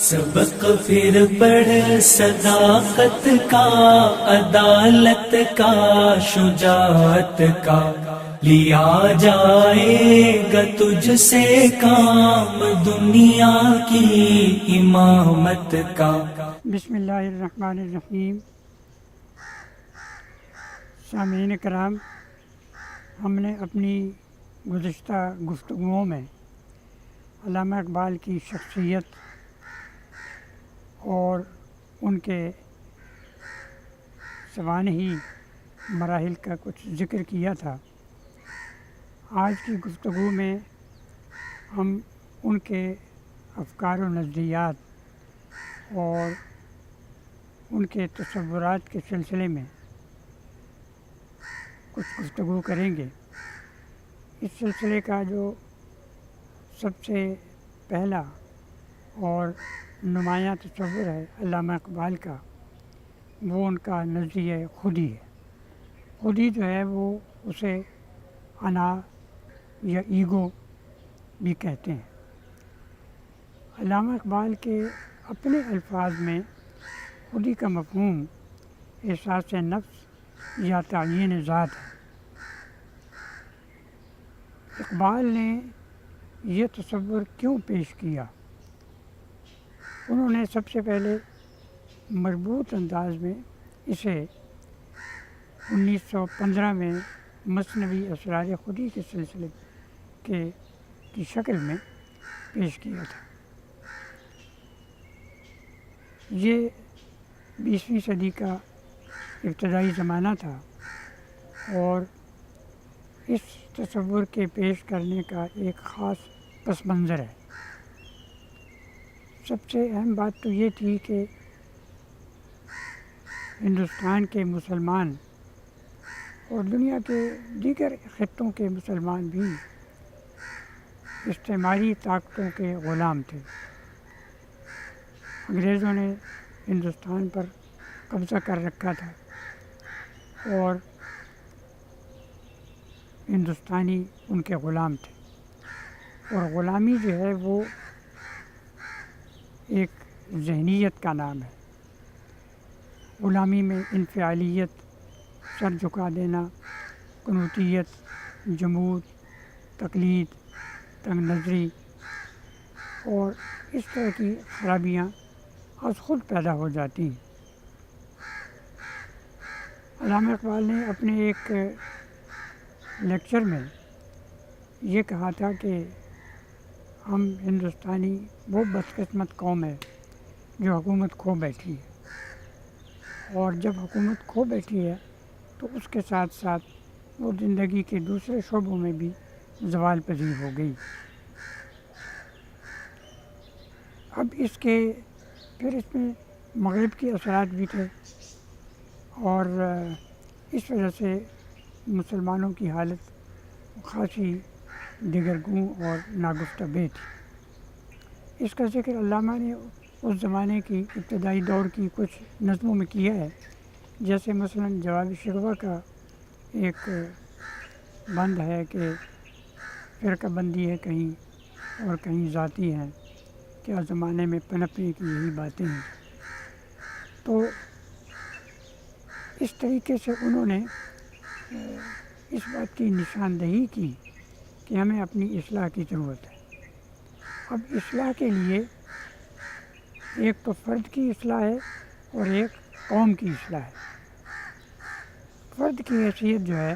سبق پھر پڑھ صداقت کا، عدالت کا، شجاعت کا، لیا جائے گا تجھ سے کام دنیا کی امامت کا۔ بسم اللہ الرحمن الرحیم۔ سامعین کرام، ہم نے اپنی گزشتہ گفتگوؤں میں علامہ اقبال کی شخصیت اور ان کے سوانحی مراحل کا کچھ ذکر کیا تھا۔ آج کی گفتگو میں ہم ان کے افکار و نظریات اور ان کے تصورات کے سلسلے میں کچھ گفتگو کریں گے۔ اس سلسلے کا جو سب سے پہلا اور نمایاں تصور ہے علامہ اقبال کا، وہ ان کا نظریہ خودی ہے۔ خودی جو ہے وہ اسے انا یا ایگو بھی کہتے ہیں۔ علامہ اقبال کے اپنے الفاظ میں خودی کا مفہوم احساس نفس یا تعین ذات ہے۔ اقبال نے یہ تصور کیوں پیش کیا؟ انہوں نے سب سے پہلے مربوط انداز میں اسے 1915 میں مثنوی اسرار خودی کے سلسلے کی شکل میں پیش کیا تھا۔ یہ 20ویں صدی کا ابتدائی زمانہ تھا اور اس تصور کے پیش کرنے کا ایک خاص پس منظر ہے۔ سب سے اہم بات تو یہ تھی کہ ہندوستان کے مسلمان اور دنیا کے دیگر خطوں کے مسلمان بھی استعماری طاقتوں کے غلام تھے۔ انگریزوں نے ہندوستان پر قبضہ کر رکھا تھا اور ہندوستانی ان کے غلام تھے، اور غلامی جو ہے وہ ایک ذہنیت کا نام ہے۔ غلامی میں انفعالیت، سر جھکا دینا، قنوطیت، جمود، تقلید، تنگ نظری اور اس طرح کی خرابیاں از خود پیدا ہو جاتی ہیں۔ علامہ اقبال نے اپنے ایک لیکچر میں یہ کہا تھا کہ ہم ہندوستانی وہ بدقسمت قوم ہے جو حکومت کھو بیٹھی ہے، اور جب حکومت کھو بیٹھی ہے تو اس کے ساتھ ساتھ وہ زندگی کے دوسرے شعبوں میں بھی زوال پذیر ہو گئی۔ اب پھر اس میں مغرب کے اثرات بھی تھے، اور اس وجہ سے مسلمانوں کی حالت خاصی دگرگوں اور ناگفتہ بے تھی۔ اس کا ذکر علامہ نے اس زمانے کی ابتدائی دور کی کچھ نظموں میں کیا ہے، جیسے مثلاً جواب شکوہ کا ایک بند ہے کہ فرقہ بندی ہے کہیں اور کہیں ذاتی ہے، کیا زمانے میں پنپنے کی یہی باتیں ہیں۔ تو اس طریقے سے انہوں نے اس بات کی نشاندہی کی کہ ہمیں اپنی اصلاح کی ضرورت ہے۔ اب اصلاح کے لیے ایک تو فرد کی اصلاح ہے اور ایک قوم کی اصلاح ہے۔ فرد کی حیثیت جو ہے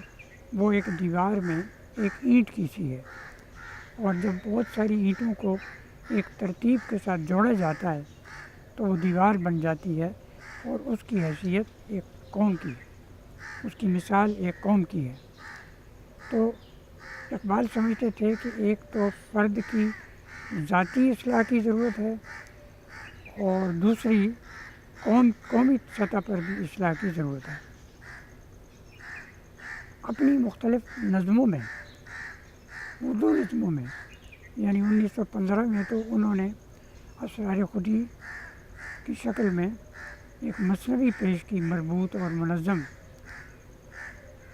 وہ ایک دیوار میں ایک اینٹ کی سی ہے، اور جب بہت ساری اینٹوں کو ایک ترتیب کے ساتھ جوڑا جاتا ہے تو وہ دیوار بن جاتی ہے، اور اس کی حیثیت ایک قوم کی ہے، اس کی مثال ایک قوم کی ہے۔ تو اقبال سمجھتے تھے کہ ایک تو فرد کی ذاتی اصلاح کی ضرورت ہے، اور دوسری قومی سطح پر بھی اصلاح کی ضرورت ہے۔ اپنی مختلف نظموں میں، اردو نظموں میں، یعنی 1915 میں تو انہوں نے اسرار خودی کی شکل میں ایک مثنوی پیش کی، مربوط اور منظم،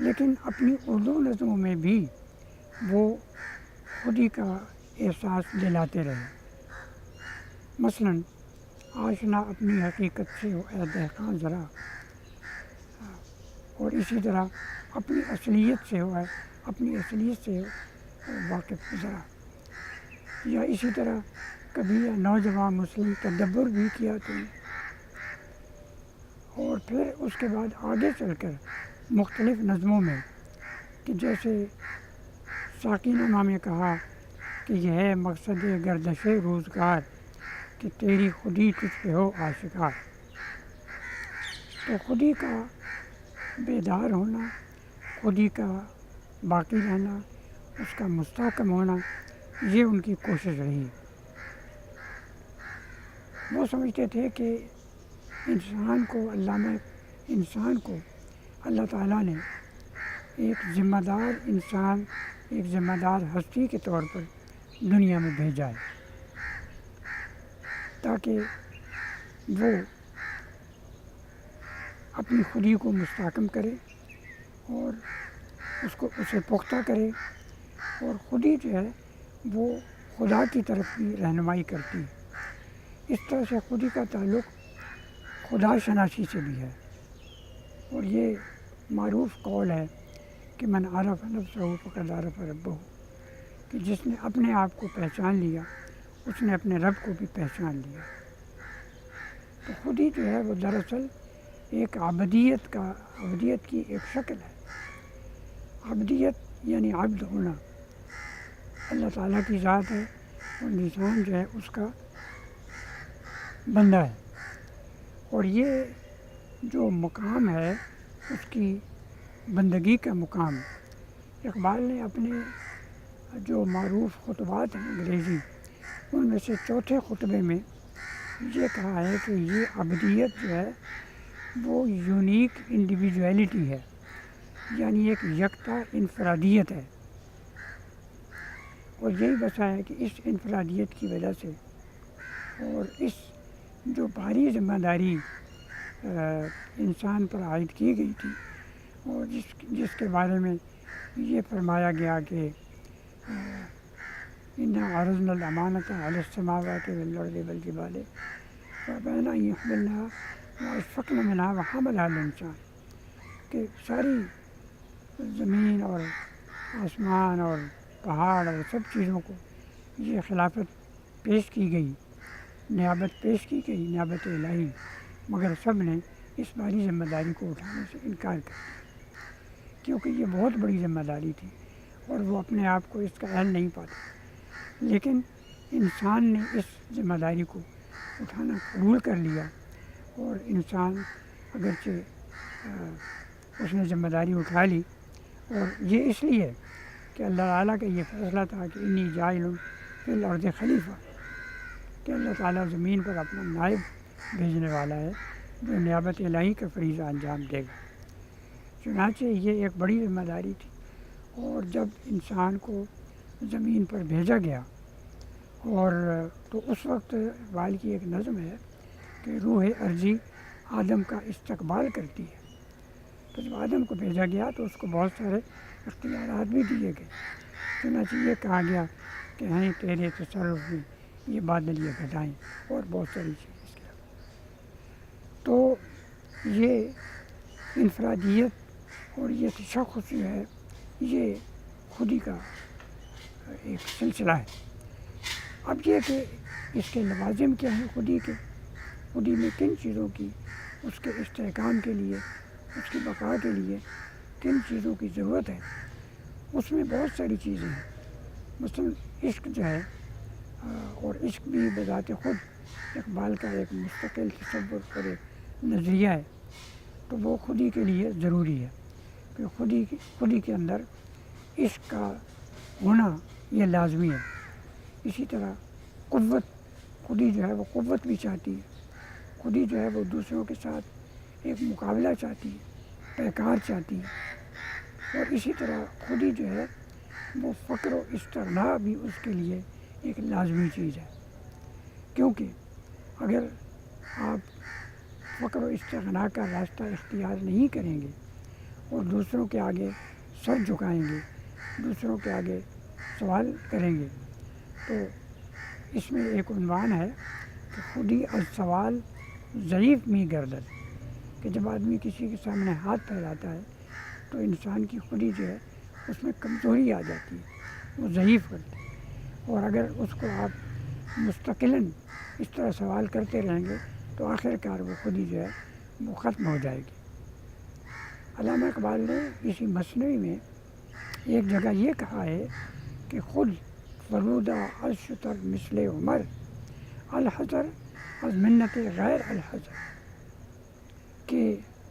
لیکن اپنی اردو نظموں میں بھی وہ خودی کا احساس دلاتے رہے۔ مثلاً آشنا اپنی حقیقت سے ہو اے دہقاں ذرا، اور اسی طرح اپنی اصلیت سے ہو اپنی اصلیت سے ہو واقف ذرا، یا اسی طرح کبھی یا نوجوان مسلم تدبر بھی کیا تم، اور پھر اس کے بعد آگے چل کر مختلف نظموں میں کہ جیسے ساقی نامہ میں کہا کہ یہ ہے مقصد گردش روزگار کہ تیری خودی تجھ پہ ہو آشکار، تو خودی کا بیدار ہونا، خودی کا باقی رہنا، اس کا مستحکم ہونا، یہ ان کی کوشش رہی۔ وہ سمجھتے تھے کہ انسان کو اللہ تعالیٰ نے ایک ذمہ دار انسان، ایک ذمہ دار ہستی کے طور پر دنیا میں بھیجا ہے تاکہ وہ اپنی خودی کو مستحکم کرے اور اسے پختہ کرے، اور خودی جو ہے وہ خدا کی طرف بھی رہنمائی کرتی ہے۔ اس طرح سے خودی کا تعلق خدا شناسی سے بھی ہے، اور یہ معروف قول ہے کہ من عرف نفسہ فقد عرف ربہ، کہ جس نے اپنے آپ کو پہچان لیا اس نے اپنے رب کو بھی پہچان لیا۔ تو خودی جو ہے وہ دراصل ایک عبدیت کی ایک شکل ہے۔ عبدیت یعنی عبد ہونا، اللہ تعالیٰ کی ذات ہے اور انسان جو ہے اس کا بندہ ہے، اور یہ جو مقام ہے اس کی بندگی کا مقام۔ اقبال نے اپنے جو معروف خطبات ہیں انگریزی، ان میں سے چوتھے خطبے میں یہ کہا ہے کہ یہ عبدیت جو ہے وہ یونیک انڈیویجویلٹی ہے، یعنی ایک یکتا انفرادیت ہے، اور یہی بسا ہے کہ اس انفرادیت کی وجہ سے اور اس جو بھاری ذمہ داری انسان پر عائد کی گئی تھی، اور جس کے بارے میں یہ فرمایا گیا کہ اِنَّا عَرَضْنَا الْأَمَانَةَ عَلَى السَّمَاوَاتِ وَالْأَرْضِ وَالْجِبَالِ فَأَبَيْنَ أَن يَحْمِلْنَهَا وَأَشْفَقْنَ مِنْهَا وَحَمَلَهَا الْإِنسَانُ، کہ ساری زمین اور آسمان اور پہاڑ اور سب چیزوں کو یہ خلافت پیش کی گئی، نیابت پیش کی گئی، نیابت الہی، مگر سب نے اس بھاری ذمہ داری کو اٹھانے سے انکار کر دیا، کیونکہ یہ بہت بڑی ذمہ داری تھی اور وہ اپنے آپ کو اس کا اہل نہیں پاتا۔ لیکن انسان نے اس ذمہ داری کو اٹھانا قبول کر لیا، اور انسان اگرچہ اس نے ذمہ داری اٹھا لی، اور یہ اس لیے کہ اللہ تعالیٰ کا یہ فیصلہ تھا کہ انی جاعل فی الارض خلیفہ، کہ اللہ تعالیٰ زمین پر اپنا نائب بھیجنے والا ہے جو نیابت الہی کا فریضہ انجام دے گا۔ چنانچہ یہ ایک بڑی ذمہ داری تھی، اور جب انسان کو زمین پر بھیجا گیا، اور تو اس وقت اقبال کی ایک نظم ہے کہ روح ارضی آدم کا استقبال کرتی ہے، تو جب آدم کو بھیجا گیا تو اس کو بہت سارے اختیارات بھی دیے گئے، چنانچہ یہ کہا گیا کہ ہیں تیرے تصرف میں یہ بادل یہ گھٹائیں، اور بہت ساری چیزیں اس کے علاوہ۔ تو یہ انفرادیت اور یہ تشخص جو ہے یہ خودی کا ایک سلسلہ ہے۔ اب یہ کہ اس کے لوازم کیا ہیں خودی کے، خودی میں کن چیزوں کی اس کے استحکام کے لیے، اس کی بقا کے لیے کن چیزوں کی ضرورت ہے، اس میں بہت ساری چیزیں ہیں۔ مثلاً عشق جو ہے، اور عشق بھی بذات خود اقبال کا ایک مستقل تصور اور ایک نظریہ ہے، تو وہ خودی کے لیے ضروری ہے کہ خودی کے اندر عشق کا ہونا یہ لازمی ہے۔ اسی طرح قوت، خودی جو ہے وہ قوت بھی چاہتی ہے، خودی جو ہے وہ دوسروں کے ساتھ ایک مقابلہ چاہتی ہے، پیکار چاہتی ہے، اور اسی طرح خودی جو ہے وہ فقر و استغنا بھی اس کے لیے ایک لازمی چیز ہے، کیونکہ اگر آپ فقر و استغنا کا راستہ اختیار نہیں کریں گے اور دوسروں کے آگے سر جھکائیں گے، دوسروں کے آگے سوال کریں گے، تو اس میں ایک عنوان ہے کہ خودی از سوال ضعیف می گردد، کہ جب آدمی کسی کے سامنے ہاتھ پھیلاتا ہے تو انسان کی خودی جو ہے اس میں کمزوری آ جاتی ہے، وہ ضعیف کرتی ہے، اور اگر اس کو آپ مستقلاً اس طرح سوال کرتے رہیں گے تو آخر کار وہ خودی جو ہے وہ ختم ہو جائے گی۔ علامہ اقبال نے اسی مثنوی میں ایک جگہ یہ کہا ہے کہ خود فرودہ از شتر مثل عمر، الحذر از منت غیر الحذر، کہ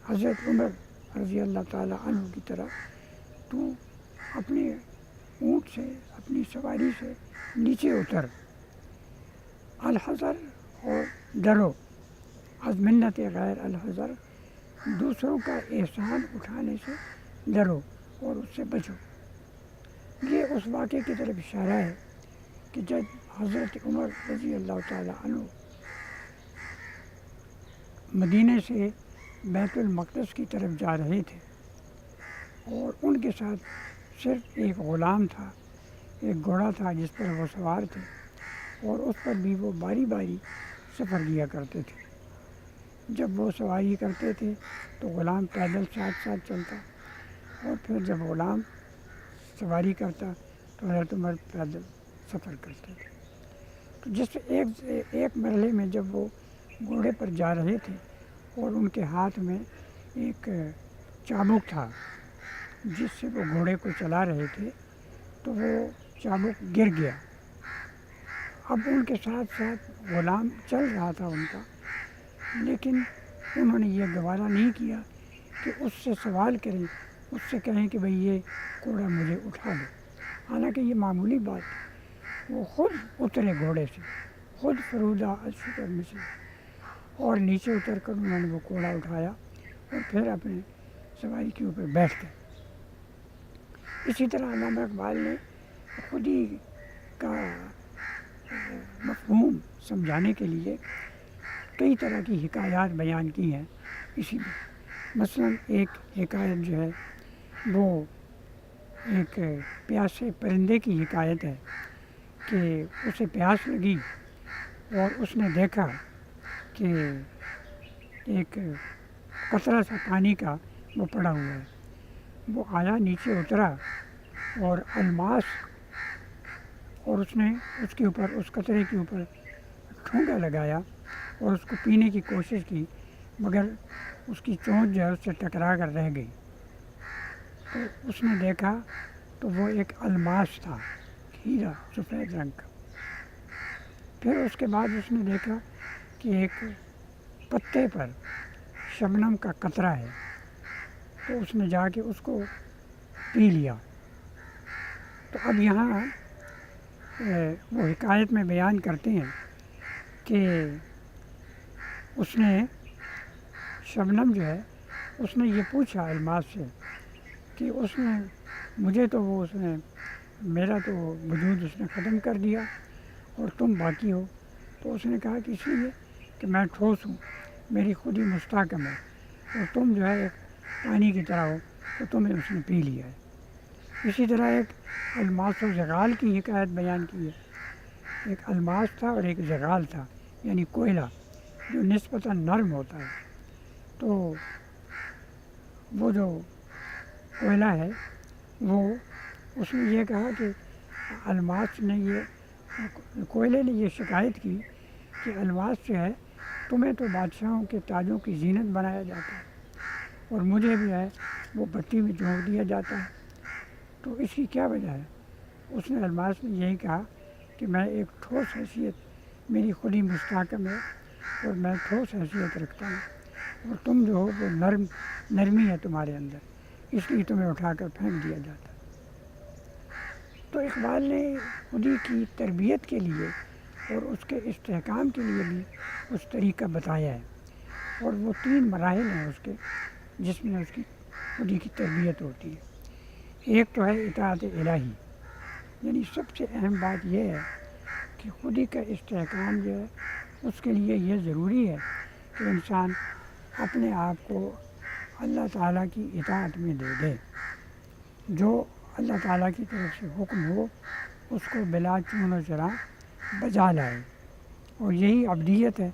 حضرت عمر رضی اللہ تعالیٰ عنہ کی طرح تو اپنے اونٹ سے، اپنی سواری سے نیچے اتر، الحذر اور ڈرو، از منت غیر الحذر، دوسروں کا احسان اٹھانے سے ڈرو اور اس سے بچو۔ یہ اس واقعے کی طرف اشارہ ہے کہ جب حضرت عمر رضی اللہ تعالیٰ عنہ مدینہ سے بیت المقدس کی طرف جا رہے تھے اور ان کے ساتھ صرف ایک غلام تھا، ایک گھوڑا تھا جس پر وہ سوار تھے، اور اس پر بھی وہ باری باری سفر کیا کرتے تھے۔ جب وہ سواری کرتے تھے تو غلام پیدل ساتھ ساتھ چلتا، اور پھر جب غلام سواری کرتا تو حضرت عمر پیدل سفر کرتے تھے۔ تو جس ایک مرحلے میں جب وہ گھوڑے پر جا رہے تھے اور ان کے ہاتھ میں ایک چابک تھا جس سے وہ گھوڑے کو چلا رہے تھے، تو وہ چابک گر گیا۔ اب ان کے ساتھ ساتھ غلام چل رہا تھا ان کا، لیکن انہوں نے یہ گوارا نہیں کیا کہ اس سے سوال کریں، اس سے کہیں کہ بھئی یہ گھوڑا مجھے اٹھا دو، حالانکہ یہ معمولی بات ہے۔ وہ خود اترے گھوڑے سے، خود فرودہ از شتر مثل، اور نیچے اتر کر انہوں نے وہ گھوڑا اٹھایا اور پھر اپنے سواری کے اوپر بیٹھ گئے۔ اسی طرح علامہ اقبال نے خودی کا مفہوم سمجھانے کے لیے کئی طرح کی حکایات بیان کی ہیں اسی میں۔ مثلاً ایک حکایت جو ہے وہ ایک پیاسے پرندے کی حکایت ہے کہ اسے پیاس لگی اور اس نے دیکھا کہ ایک قطرہ سا پانی کا وہ پڑا ہوا ہے۔ وہ آیا، نیچے اترا اور الماس، اور اس نے اس کے اوپر، اس قطرے کے اوپر ٹھونگا لگایا اور اس کو پینے کی کوشش کی، مگر اس کی چونچ جو ہے اس سے ٹکرا کر رہ گئی۔ تو اس نے دیکھا تو وہ ایک الماس تھا، ہیرا سفید رنگ کا۔ پھر اس کے بعد اس نے دیکھا کہ ایک پتے پر شبنم کا قطرہ ہے، تو اس نے جا کے اس کو پی لیا۔ تو اب یہاں وہ حکایت میں بیان کرتے ہیں کہ اس نے شبنم جو ہے اس نے یہ پوچھا الماس سے کہ اس نے مجھے تو وہ اس نے میرا تو وجود اس نے ختم کر دیا اور تم باقی ہو۔ تو اس نے کہا کہ اس لیے کہ میں ٹھوس ہوں، میری خود ہی مستحکم ہے، اور تم جو ہے ایک پانی کی طرح ہو، تو تمہیں اس نے پی لیا ہے۔ اسی طرح ایک الماس و زغال کی حکایت بیان کی ہے۔ ایک الماس تھا اور ایک زغال تھا، یعنی کوئلہ جو نسبتاً نرم ہوتا ہے۔ تو وہ جو کوئلہ ہے وہ اس نے یہ کہا کہ الماس نے کوئلے نے یہ شکایت کی کہ الماس جو ہے تمہیں تو بادشاہوں کے تاجوں کی زینت بنایا جاتا ہے اور مجھے بھی ہے وہ بٹی میں جھونک دیا جاتا ہے، تو اس کی کیا وجہ ہے؟ اس نے الماس نے یہی کہا کہ میں ایک ٹھوس حیثیت، میری خود ہی مستحکم ہے اور میں ٹھوس حیثیت رکھتا ہوں، اور تم جو ہو وہ نرمی ہے تمہارے اندر، اس لیے تمہیں اٹھا کر پھینک دیا جاتا ہے۔ تو اقبال نے خودی کی تربیت کے لیے اور اس کے استحکام کے لیے بھی اس طریقہ بتایا ہے، اور وہ 3 مراحل ہیں اس کے جس میں اس کی خودی کی تربیت ہوتی ہے۔ ایک تو ہے اطاعت الہی، یعنی سب سے اہم بات یہ ہے کہ خودی کا استحکام جو ہے اس کے لیے یہ ضروری ہے کہ انسان اپنے آپ کو اللہ تعالیٰ کی اطاعت میں دے دے، جو اللہ تعالیٰ کی طرف سے حکم ہو اس کو بلا چون و چرا بجا لائے۔ اور یہی عبدیت ہے.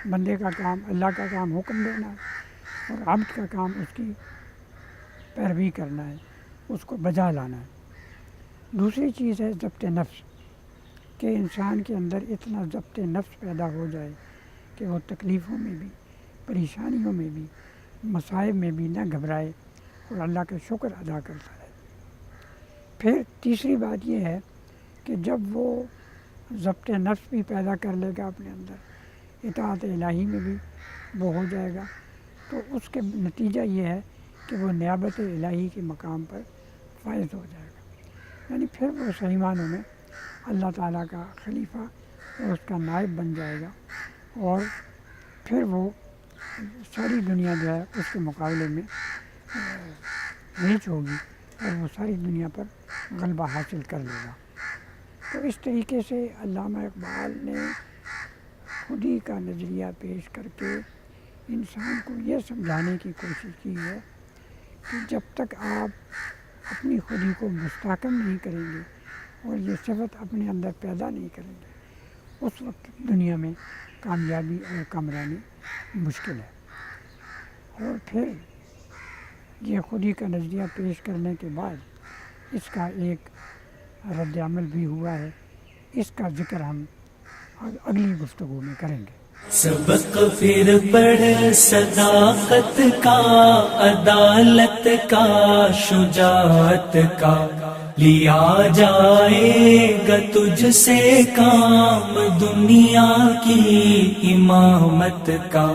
بندے کا کام اللہ کا کام حکم دینا ہے اور عبد کا کام اس کی پیروی کرنا ہے، اس کو بجا لانا ہے. دوسری چیز ہے ضبط نفس، کہ انسان کے اندر اتنا ضبط نفس پیدا ہو جائے کہ وہ تکلیفوں میں بھی، پریشانیوں میں بھی، مصائب میں بھی نہ گھبرائے اور اللہ کا شکر ادا کرتا رہے. پھر تیسری بات یہ ہے کہ جب وہ ضبط نفس بھی پیدا کر لے گا اپنے اندر، اطاعت الہی میں بھی وہ ہو جائے گا، تو اس کے نتیجہ یہ ہے کہ وہ نیابت الہی کے مقام پر فائز ہو جائے گا. یعنی پھر وہ صحیح معنوں میں اللہ تعالیٰ کا خلیفہ اور اس کا نائب بن جائے گا، اور پھر وہ ساری دنیا جو ہے اس کے مقابلے میں نیچ ہوگی اور وہ ساری دنیا پر غلبہ حاصل کر لے گا. تو اس طریقے سے علامہ اقبال نے خودی کا نظریہ پیش کر کے انسان کو یہ سمجھانے کی کوشش کی ہے کہ جب تک آپ اپنی خودی کو مستحکم نہیں کریں گے اور یہ صفت اپنے اندر پیدا نہیں کریں گے، اس وقت دنیا میں کامیابی اور کامرانی مشکل ہے. اور پھر یہ خودی کا نظریہ پیش کرنے کے بعد اس کا ایک رد عمل بھی ہوا ہے، اس کا ذکر ہم اگلی گفتگو میں کریں گے. سبق پھر پڑھ صداقت کا، عدالت کا، شجاعت کا، لیا جائے گا تجھ سے کام دنیا کی امامت کا.